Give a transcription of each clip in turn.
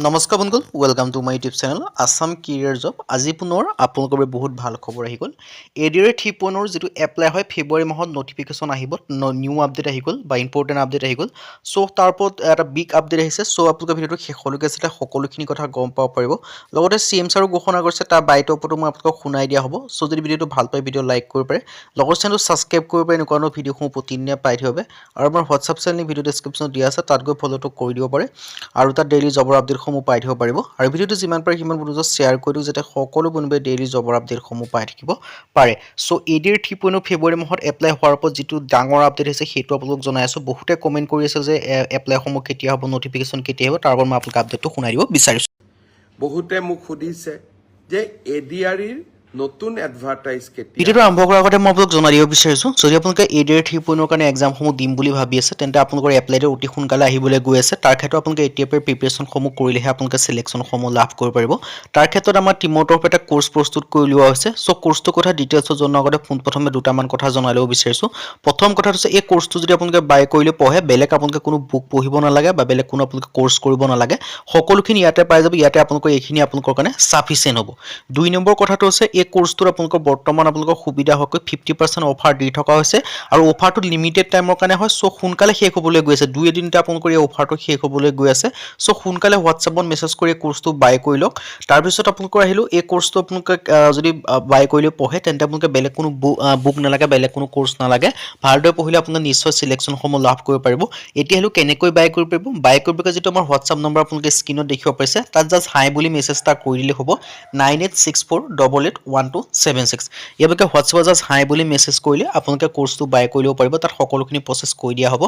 নমস্কাৰ বন্ধুগণ welcome to my YouTube channel Assam career job আজি পুনৰ আপোনালোকৰ বাবে বহুত ভাল খবৰ আহি গ'ল এডিআৰ 3.0 যিটো এপ্লাই হয় ফেব্ৰুৱাৰী মাহত নটিফিকেশ্যন আহিব নিউ আপডেট আহি গ'ল বা ইম্পৰ্টেণ্ট আপডেট আহি গ'ল চ' তাৰ ওপৰত এটা বিগ আপডেট আহিছে চ' আপোনালোকে ভিডিঅ'টো শেষলৈকে চালে সকলোখিনি কথা গম পাব পাৰিব লগতে CMSৰো ঘোষণা কৰিছে তাৰ বাইটৰ ওপৰতো মই আপোনালোকক শুনাই দিয়া হ'ব চ' যদি ভিডিঅ'টো ভাল পায় ভিডিঅ' লাইক কৰিব পাৰে লগৰ চেনেলটো ছাবস্ক্ৰাইব কৰিব পাৰে এনেকুৱা ধৰণৰ ভিডিঅ'সমূহ প্ৰতিদিনে পাই থাকিব আৰু আমাৰ হোৱাটছআপ চেনেল ভিডিঅ' ডেছক্ৰিপশ্যনত দিয়া আছে তাত গৈ ফ'ল'টো কৰি দিব পাৰে আৰু তাত ডেইলি জবৰ আপডেটসমূহ পাই থাকিব পাৰিব আৰু ভিডিঅ'টো যিমান পাৰে সিমান বন্ধুক শ্বেয়াৰ কৰি দিওঁ যাতে সকলো বন্ধুৱে ডেইলি জবৰ আপডেটসমূহ পাই থাকিব পাৰে চ' এডিআৰ 3.0 ফেব্ৰুৱাৰী মাহত এপ্লাই হোৱাৰ ওপৰত যিটো ডাঙৰ আপডেট হৈছে সেইটো আপোনালোকক জনাই আছোঁ বহুতে কমেণ্ট কৰি আছে যে এপ্লাইসমূহ কেতিয়া হ'ব নটিফিকেশ্যন কেতিয়া হ'ব তাৰ ওপৰত মই আপোনালোকক আপডেটটো শুনাই দিব বিচাৰিছোঁ বহুতে মোক সুধিছে যে এডিআৰিৰ নতুন এডভাৰটাইজ কেতিয়া ভিডিঅ'টো আৰম্ভ কৰাৰ আগতে মই আপোনাক জনাই দিব বিচাৰিছোঁ যদি আপোনালোকে এডিআৰ 3.0 কাৰণে এক্সামসমূহ দিম বুলি ভাবি আছে তেন্তে আপোনালোকৰ এপ্লাইটো অতি সোনকালে আহিবলৈ গৈ আছে তাৰ ক্ষেত্ৰত আপোনালোকে এতিয়াৰ পৰা প্ৰিপেৰেশ্যনসমূহ কৰিলেহে আপোনালোকে চিলেকশ্যনসমূহ লাভ কৰিব পাৰিব তাৰ ক্ষেত্ৰত আমাৰ টিমৰ তৰফৰ এটা কোৰ্চ প্ৰস্তুত কৰি উলিওৱা হৈছে চ' কোৰ্চটোৰ কথা ডিটেইলছত জনোৱাৰ আগতে পোনপ্ৰথমে দুটামান কথা জনাই ল'ব বিচাৰিছোঁ প্ৰথম কথাটো হৈছে এই কোৰ্চটো যদি আপোনালোকে বাই কৰিলে পঢ়ে বেলেগ আপোনালোকে কোনো বুক পঢ়িব নালাগে বা বেলেগ কোনো আপোনালোকে কোৰ্চ কৰিব নালাগে সকলোখিনি ইয়াতে পাই যাব ইয়াতে আপোনালোকৰ এইখিনি আপোনালোকৰ কাৰণে ছাফিচিয়েণ্ট হ'ব দুই নম্বৰ কথাটো হৈছে এই কোৰ্চটোৰ আপোনালোকৰ বৰ্তমান আপোনালোকৰ সুবিধা হোৱাকৈ 50% অফাৰ দি থকা হৈছে আৰু অফাৰটো লিমিটেড টাইমৰ কাৰণে হয় চ' সোনকালে শেষ হ'বলৈ গৈ আছে দুই এদিনতে আপোনালোকৰ এই অফাৰটো শেষ হ'বলৈ গৈ আছে চ' সোনকালে হোৱাটছআপত মেছেজ কৰি এই কোৰ্চটো বাই কৰি লওক তাৰপিছত আপোনালোকৰ আহিলোঁ এই কোৰ্চটো আপোনালোকে যদি বাই কৰিলে পঢ়ে তেন্তে আপোনালোকে বেলেগ কোনো বুক নালাগে বেলেগ কোনো কোৰ্চ নালাগে ভালদৰে পঢ়িলে আপোনালোকে নিশ্চয় চিলেকশ্যনসমূহ লাভ কৰিব পাৰিব এতিয়া আহিলোঁ কেনেকৈ বাই কৰিব পাৰিব বাই কৰিবকৈ যিটো আমাৰ হোৱাটছআপ নম্বৰ আপোনালোকে স্ক্ৰীণত দেখিব পাৰিছে তাত জাষ্ট হাই বুলি মেছেজ এটা কৰি দিলে হ'ব 9864881276 ইয়ালৈকে হোৱাটছআপত জাষ্ট হাই বুলি মেছেজ কৰিলে আপোনালোকে কোৰ্চটো বাই কৰি ল'ব পাৰিব তাত সকলোখিনি প্ৰচেছ কৰি দিয়া হ'ব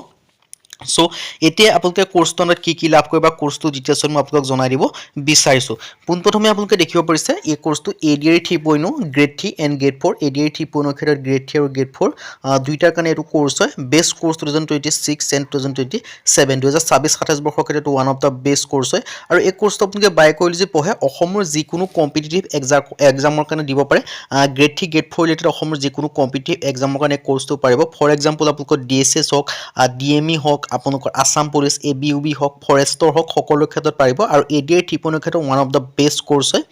চ' এতিয়া আপোনালোকে কোৰ্চটো আণ্ডাৰত কি লাভ কৰিব বা কোৰ্চটো ডিটেইলছত মই আপোনালোকক জনাই দিব বিচাৰিছোঁ পোনপ্ৰথমে আপোনালোকে দেখিব পাৰিছে এই কোৰ্চটো ADR 3.0 grade 3 and grade 4 ADR 3.0 ক্ষেত্ৰত গ্ৰেড 3 আৰু গ্ৰেড 4 দুইটাৰ কাৰণে এইটো কোৰ্চ হয় বেষ্ট কোৰ্চ 2026 এণ্ড 2027 2026-27 বৰ্ষৰ ক্ষেত্ৰত one of the best course হয় আৰু এই কোৰ্চটো আপোনালোকে বাই কৰিলে যে পঢ়ে অসমৰ যিকোনো কম্পিটিটিভ এক্সামৰ কাৰণে দিব পাৰে গ্ৰেড 3 গ্ৰেড 4 ৰিলেটেড অসমৰ যিকোনো কম্পিটিটিভ এক্সামৰ কাৰণে কোৰ্চটো পাৰিব ফৰ এক্সাম্পল আপোনালোকৰ DSS হওক DME হওক আপোনালোকৰ আছাম পুলিচ ABUB হওক ফৰেষ্টৰ হওক সকলো ক্ষেত্ৰত পাৰিব আৰু এডিআৰ 3.0 ক্ষেত্ৰত one of the best course হয়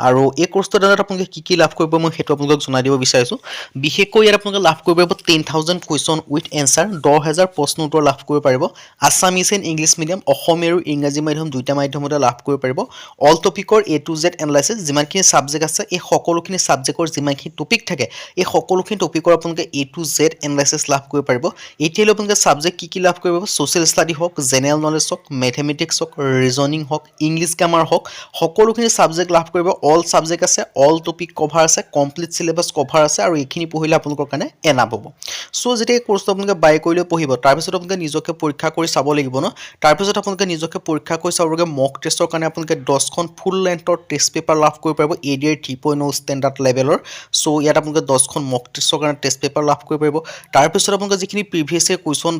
আৰু এই কোৰ্চটোৰ দ্বাৰা আপোনালোকে কি লাভ কৰিব মই সেইটো আপোনালোকক জনাই দিব বিচাৰিছোঁ বিশেষকৈ ইয়াত আপোনালোকে লাভ কৰিব পাৰিব 10,000 কুৱেশ্যন উইথ এনচাৰ 10,000 প্ৰশ্ন উত্তৰ লাভ কৰিব পাৰিব Assamese and English medium Asomiya আৰু ইংৰাজী মাধ্যম দুইটা মাধ্যমতে লাভ কৰিব পাৰিব অল টপিকৰ A to Z এনালাইচিছ যিমানখিনি ছাবজেক্ট আছে এই সকলোখিনি ছাবজেক্টৰ যিমানখিনি টপিক থাকে এই সকলোখিনি টপিকৰ আপোনালোকে A to Z এনালাইচিছ লাভ কৰিব পাৰিব এতিয়ালৈ আপোনালোকে ছাবজেক্ট কি লাভ কৰিব ছ'চিয়েল ষ্টাডি হওক জেনেৰেল নলেজ হওক মেথমেটিক্স হওক ৰিজনিং হওক ইংলিছ গ্ৰামাৰ হওক সকলোখিনি ছাবজেক্ট লাভ কৰিব অল ছাবজেক্ট আছে অল টপিক কভাৰ আছে কমপ্লিট চিলেবাছ কভাৰ আছে আৰু এইখিনি পঢ়িলে আপোনালোকৰ কাৰণে এনাফ হ'ব চ' যেতিয়া এই কোৰ্চটো আপোনালোকে বাই কৰিলৈ পঢ়িব তাৰপিছত আপোনালোকে নিজকে পৰীক্ষা কৰি চাব লাগিব ন তাৰপিছত আপোনালোকে নিজকে পৰীক্ষা কৰি চাবলগীয়া মক টেষ্টৰ কাৰণে আপোনালোকে 10খন ফুল লেন্থৰ টেষ্ট পেপাৰ লাভ কৰিব পাৰিব এডিআৰ 3.0 ষ্টেণ্ডাৰ্ড লেভেলৰ চ' ইয়াত আপোনালোকে 10খন মক টেষ্টৰ কাৰণে টেষ্ট পেপাৰ লাভ কৰিব পাৰিব তাৰপিছত আপোনালোকে যিখিনি প্ৰিভিয়াছ ইয়েৰ কুৱেশ্যন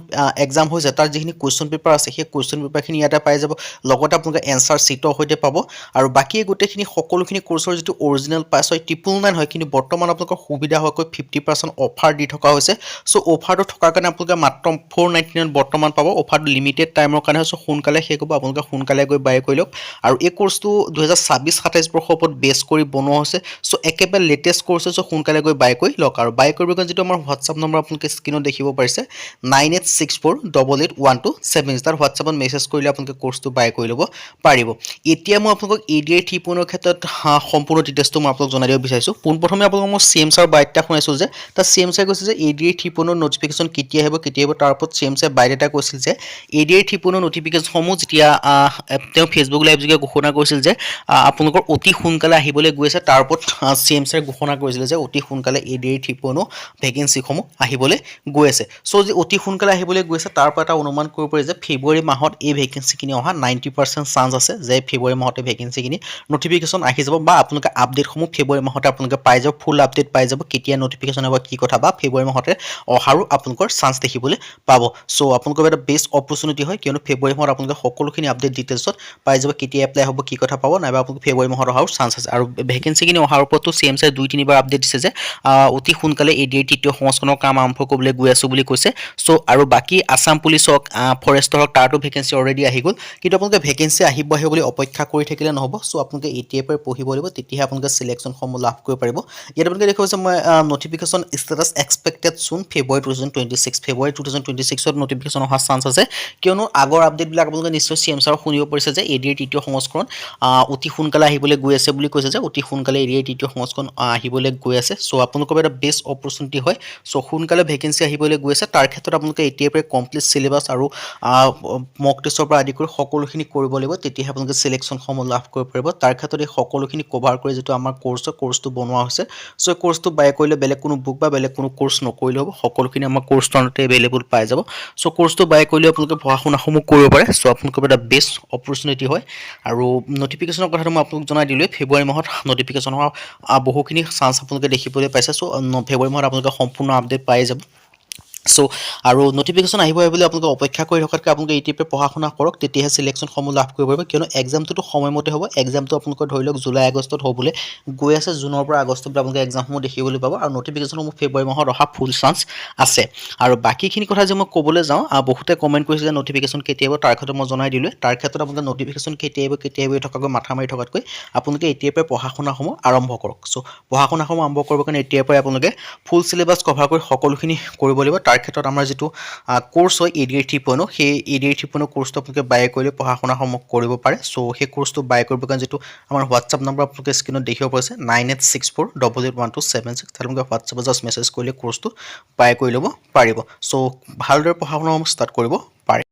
এক্সাম হৈছে তাৰ যিখিনি কুৱেশ্যন পেপাৰ আছে সেই কুৱেশ্যন পেপাৰখিনি ইয়াতে পাই যাব লগতে আপোনালোকে এনচাৰ ছিটৰ সৈতে পাব আৰু বাকী গোটেইখিনি সকলোখিনি কোৰ্চৰ যিটো অৰিজিনেল প্ৰাইচ হয় 999 হয় কিন্তু বৰ্তমান আপোনালোকৰ সুবিধা হোৱাকৈ 50% অফাৰ দি থকা হৈছে চ' অফাৰটো থকাৰ কাৰণে আপোনালোকে মাত্ৰ 499 বৰ্তমান পাব অফাৰটো লিমিটেড টাইমৰ কাৰণে হৈছে সোনকালে শেষ হ'ব আপোনালোকে সোনকালে গৈ বাই কৰি লওক আৰু এই কোৰ্চটো 2026-27 বৰ্ষৰ ওপৰত বেছ কৰি বনোৱা হৈছে চ' একেবাৰে লেটেষ্ট কোৰ্চ হৈছে চ'সোনকালে গৈ বাই কৰি লওক আৰু বাই কৰিবৰ কাৰণে যিটো আমাৰ হোৱাটছআপ নম্বৰ আপোনালোকে স্ক্ৰীণত দেখিব পাৰিছে 9864881276 তাৰ হোৱাটছআপত মেছেজ কৰিলে আপোনালোকে কোৰ্চটো বাই কৰি ল'ব পাৰিব এতিয়া মই আপোনালোকক এডিআৰ 3.0 ক্ষেত্ৰত সম্পূৰ্ণ ডিটেইলছটো মই আপোনালোকক জনাই দিব বিচাৰিছোঁ পোনপ্ৰথমে আপোনালোকক মই CMSৰ বাইটটা শুনাইছোঁ যে তাত CMSে কৈছে যে এডিআৰ 3.0 নটিফিকেশ্যন কেতিয়া আহিব তাৰ ওপৰত CMSে বাইট এটা কৈছিল যে এডিআৰ 3.0 নটিফিকেশ্যনসমূহ যেতিয়া তেওঁ ফেচবুক লাইভ যোগে ঘোষণা কৰিছিল যে আপোনালোকৰ অতি সোনকালে আহিবলৈ গৈ আছে তাৰ ওপৰত CMSে ঘোষণা কৰিছিল যে অতি সোনকালে এডিআৰ 3.0 ভেকেঞ্চিসমূহ আহিবলৈ গৈ আছে চ' যে অতি সোনকালে আহিবলৈ গৈ আছে তাৰ পৰা এটা অনুমান কৰিব পাৰি যে ফেব্ৰুৱাৰী মাহত এই ভেকেঞ্চিখিনি অহা 90% চান্স আছে যে ফেব্ৰুৱাৰী মাহতে ভেকেঞ্চিখিনি নটিফিকেশ্যন আহি যাব বা আপোনালোকে আপডেটসমূহ ফেব্ৰুৱাৰী মাহতে আপোনালোকে পাই যাব ফুল আপডেট পাই যাব কেতিয়া নটিফিকেশ্যন হ'ব কি কথা বা ফেব্ৰুৱাৰী মাহতে অহাৰো আপোনালোকৰ চান্স দেখিবলৈ পাব চ' আপোনালোকৰ এটা বেষ্ট অপৰচুনিটি হয় কিয়নো ফেব্ৰুৱাৰী মাহত আপোনালোকে সকলোখিনি আপডেট ডিটেইলছত পাই যাব কেতিয়া এপ্লাই হ'ব কি কথা পাব নাইবা আপোনালোকে ফেব্ৰুৱাৰী মাহত অহাৰো চান্স আছে আৰু ভেকেঞ্চিখিনি অহাৰ ওপৰতো CMSে 2-3 বাৰ আপডেট দিছে যে অতি সোনকালে এডিআৰ তৃতীয় সংস্কৰণৰ কাম আৰম্ভ কৰিবলৈ গৈ আছোঁ বুলি কৈছে চ' আৰু বাকী আছাম পুলিচ পুলিচ হওক ফৰেষ্টৰ হওক তাৰতো ভেকেঞ্চি অলৰেডি আহি গ'ল কিন্তু আপোনালোকে ভেকেঞ্চি আহিব বুলি অপেক্ষা কৰি থাকিলে নহ'ব চ' আপোনালোকে এতিয়াৰ পৰাই পঢ়িব লাগিব তেতিয়াহে আপোনালোকে চিলেকশ্যনসমূহ লাভ কৰিব পাৰিব ইয়াত আপোনালোকে দেখা পাইছে মই নটিফিকেশ্যন ষ্টেটাছ এক্সপেক্টেড চুন ফেব্ৰুৱাৰী 2026 ফেব্ৰুৱাৰী 2026ত নটিফিকেশ্যন অহাৰ চান্স আছে কিয়নো আগৰ আপডেটবিলাক আপোনালোকে নিশ্চয় চি এম ছাৰক শুনিব পাৰিছে যে এডিআৰ তৃতীয় সংস্কৰণ অতি সোনকালে আহিবলৈ গৈ আছে বুলি কৈছে যে অতি সোনকালে এডিআৰ তৃতীয় সংস্কৰণ আহিবলৈ গৈ আছে চ' আপোনালোকৰ এটা বেষ্ট অপৰচুনিটি হয় চ' সোনকালে ভেকেঞ্চি আহিবলৈ গৈ আছে তাৰ ক্ষেত্ৰত আপোনালোকে এতিয়াৰ পৰাই কমপ্লিট চিলেবাছ আৰু মক টেষ্টৰ পৰা আদি কৰি সকলোখিনি কৰিব লাগিব তেতিয়াহে আপোনালোকে চিলেকশ্যনসমূহ লাভ কৰিব পাৰিব তাৰ ক্ষেত্ৰত এই সকলোখিনি কভাৰ কৰি যিটো আমাৰ কোৰ্চটো বনোৱা হৈছে চ' কোৰ্চটো বাই কৰিলে বেলেগ কোনো বুক বা বেলেগ কোনো কোৰ্চ নকৰিলেও হ'ব সকলোখিনি আমাৰ কোৰ্চটোতে এভেইলেবল পাই যাব চ' কোৰ্চটো বাই কৰিলে আপোনালোকে পঢ়া শুনাসমূহ কৰিব পাৰে চ' আপোনালোকৰ এটা বেষ্ট অপৰচুনিটি হয় আৰু নটিফিকেশ্যনৰ কথাটো মই আপোনালোক জনাই দিলোঁ ফেব্ৰুৱাৰী মাহত নটিফিকেশ্যন হোৱাৰ বহুখিনি চান্স আপোনালোকে দেখিবলৈ পাইছে চ' ফেব্ৰুৱাৰী মাহত আপোনালোকে সম্পূৰ্ণ আপডেট পাই যাব চ' আৰু নটিফিকেশ্যন আহিব বুলি আপোনালোকে অপেক্ষা কৰি থকাতকৈ আপোনালোকে ইউটিউবে পঢ়া শুনা কৰক তেতিয়াহে চিলেকশ্যনসমূহ লাভ কৰিব পাৰিব কিয়নো এক্সামটোতো সময়মতে হ'ব এক্সামটো আপোনালোকৰ ধৰি লওক জুলাই আগষ্টত হ'বলৈ গৈ আছে জুনৰ পৰা আগষ্টত আপোনালোকে এক্সামসমূহ দেখিবলৈ পাব আৰু নটিফিকেশ্যনসমূহ ফেব্ৰুৱাৰী মাহত অহা ফুল চান্স আছে আৰু বাকীখিনি কথা যে মই ক'বলৈ যাওঁ বহুতে কমেণ্ট কৰিছে যে নটিফিকেশ্যন কেতিয়া আহিব তাৰ ক্ষেত্ৰত মই জনাই দিলোঁ তাৰ ক্ষেত্ৰত আপোনালোকে নটিফিকেশ্যন কেতিয়া আহিব থকাকৈ মাথা মাৰি থকাতকৈ আপোনালোকে এতিয়াৰ পৰাই পঢ়া শুনাসমূহ আৰম্ভ কৰক চ' পঢ়া শুনাসমূহ আৰম্ভ কৰিবৰ কাৰণে এতিয়াৰ পৰাই আপোনালোকে ফুল চিলেবাছ কভাৰ কৰি সকলোখিনি কৰিব লাগিব তাৰ ক্ষেত্ৰত আমাৰ যিটো কোৰ্চ হয় এডিআৰ 3.0 সেই এডিআৰ 3.0 কোৰ্চটো আপোনালোকে বাই কৰিলে পঢ়া শুনাসমূহ কৰিব পাৰে চ' সেই কোৰ্চটো বাই কৰিবৰ কাৰণে যিটো আমাৰ হোৱাটছআপ নম্বৰ আপোনালোকে স্ক্ৰীণত দেখিব পাৰিছে 9864881276 তাত আপোনালোকে হোৱাটছআপত জাষ্ট মেছেজ কৰিলে কোৰ্চটো বাই কৰি ল'ব পাৰিব চ' ভালদৰে পঢ়া শুনাসমূহ ষ্টাৰ্ট কৰিব পাৰে